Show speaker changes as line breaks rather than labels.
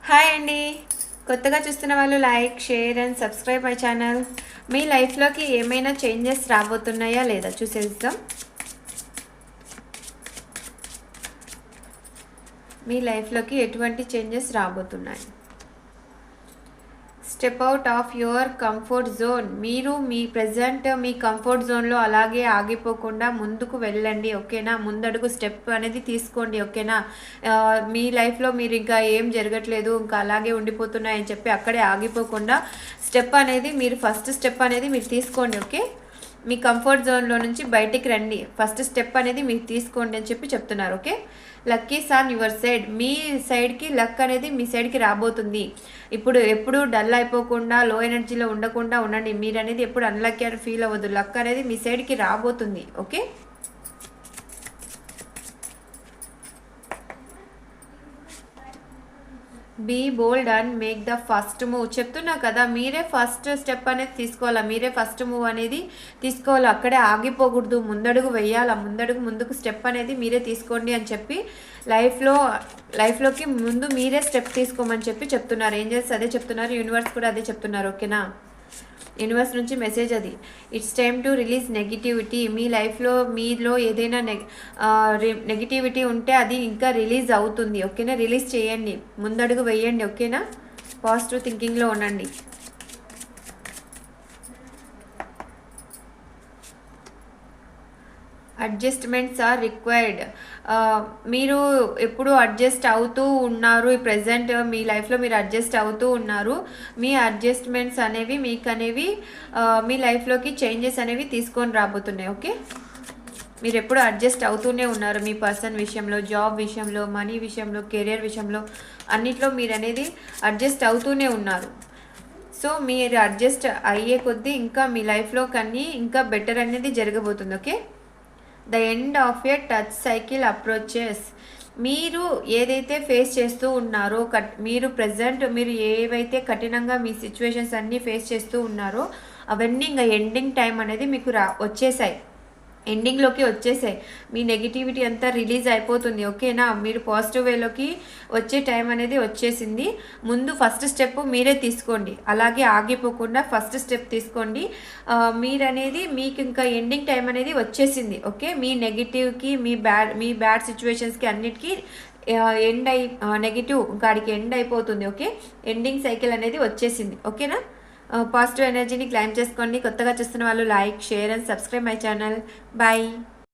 Hi అండి. కొత్తగా చూస్తున్న వాళ్ళు like, share and subscribe my channel. మీ లైఫ్లోకి ఏమైనా చేంజెస్ రాబోతున్నాయా లేదా చూసేద్దాం. మీ లైఫ్లోకి ఎటువంటి చేంజెస్ రాబోతున్నాయి? Step out of your comfort zone. మీరు మీ ప్రజెంట్ మీ కంఫర్ట్ జోన్లో అలాగే ఆగిపోకుండా ముందుకు వెళ్ళండి, ఓకేనా? ముందడుగు స్టెప్ అనేది తీసుకోండి, ఓకేనా? మీ లైఫ్లో మీరు ఇంకా ఏం జరగట్లేదు, ఇంకా అలాగే ఉండిపోతున్నాయని చెప్పి అక్కడే ఆగిపోకుండా స్టెప్ అనేది మీరు ఫస్ట్ స్టెప్ అనేది మీరు తీసుకోండి, ఓకే? మీ కంఫర్ట్ జోన్లో నుంచి బయటికి రండి, ఫస్ట్ స్టెప్ అనేది మీరు తీసుకోండి అని చెప్పి చెప్తున్నారు, okay? Luck is on your side. మీ సైడ్కి లక్ అనేది మీ సైడ్కి రాబోతుంది. ఇప్పుడు ఎప్పుడు డల్ అయిపోకుండా లో ఎనర్జీలో ఉండకుండా ఉండండి. మీరు అనేది ఎప్పుడు అన్లక్కీ అని ఫీల్ అవ్వద్దు. లక్ అనేది మీ సైడ్కి రాబోతుంది, okay? Be bold and make the first move. చెప్తున్నా కదా, మీరే ఫస్ట్ స్టెప్ అనేది తీసుకోవాలా, మీరే ఫస్ట్ మూవ్ అనేది తీసుకోవాలి. అక్కడే ఆగిపోకూడదు, ముందడుగు వెయ్యాలా, ముందుకు స్టెప్ అనేది మీరే తీసుకోండి అని చెప్పి లైఫ్లోకి ముందు మీరే స్టెప్ తీసుకోమని చెప్పి చెప్తున్నారు. ఏంజెల్స్ అదే చెప్తున్నారు, యూనివర్స్ కూడా అదే చెప్తున్నారు, ఓకేనా? యూనివర్స్ నుంచి మెసేజ్ అది. It's time to release negativity. మీ లైఫ్లో మీలో ఏదైనా నెగిటివిటీ ఉంటే అది ఇంకా రిలీజ్ అవుతుంది, ఓకేనా? రిలీజ్ చేయండి, ముందడుగు వేయండి, ఓకేనా? పాజిటివ్ థింకింగ్లో ఉండండి. Adjustments are required. మీరు ఎప్పుడు అడ్జస్ట్ అవుతూ ఉన్నారు, ఈ ప్రజెంట్ మీ లైఫ్లో మీరు అడ్జస్ట్ అవుతూ ఉన్నారు. మీ అడ్జస్ట్మెంట్స్ అనేవి మీకు అనేవి మీ లైఫ్లోకి చేంజెస్ అనేవి తీసుకొని రాబోతున్నాయి, ఓకే? మీరు ఎప్పుడు అడ్జస్ట్ అవుతూనే ఉన్నారు, మీ పర్సన్ విషయంలో, జాబ్ విషయంలో, మనీ విషయంలో, కెరియర్ విషయంలో, అన్నిట్లో మీరు అనేది అడ్జస్ట్ అవుతూనే ఉన్నారు. సో మీరు అడ్జస్ట్ అయ్యే కొద్దీ ఇంకా మీ లైఫ్లో కానీ ఇంకా బెటర్ అనేది జరగబోతుంది, okay? The end of a touch cycle approaches. మీరు ఏదైతే ఫేస్ చేస్తూ ఉన్నారో మీరు ప్రజెంట్ మీరు ఏవైతే కఠినంగా మీ సిచ్యువేషన్స్ అన్నీ ఫేస్ చేస్తూ ఉన్నారో అవన్నీ ఇంకా ఎండింగ్ టైం అనేది మీకు వచ్చేసాయి, ఎండింగ్లోకి వచ్చేసాయి. మీ నెగిటివిటీ అంతా రిలీజ్ అయిపోతుంది, ఓకేనా? మీరు పాజిటివ్ వేలోకి వచ్చే టైం అనేది వచ్చేసింది. ముందు ఫస్ట్ స్టెప్ మీరే తీసుకోండి, అలాగే ఆగిపోకుండా ఫస్ట్ స్టెప్ తీసుకోండి. మీరు అనేది మీకు ఇంకా ఎండింగ్ టైం అనేది వచ్చేసింది, ఓకే? మీ నెగిటివ్కి మీ బ్యాడ్ సిచ్యువేషన్స్కి అన్నిటికీ నెగిటివ్ గాడికి ఎండ్ అయిపోతుంది, ఓకే? ఎండింగ్ సైకిల్ అనేది వచ్చేసింది, ఓకేనా? పాజిటివ్ ఎనర్జీని క్లైమ్ చేసుకోండి. కొత్తగా చూస్తున్న వాళ్ళు like, share and subscribe my channel. Bye.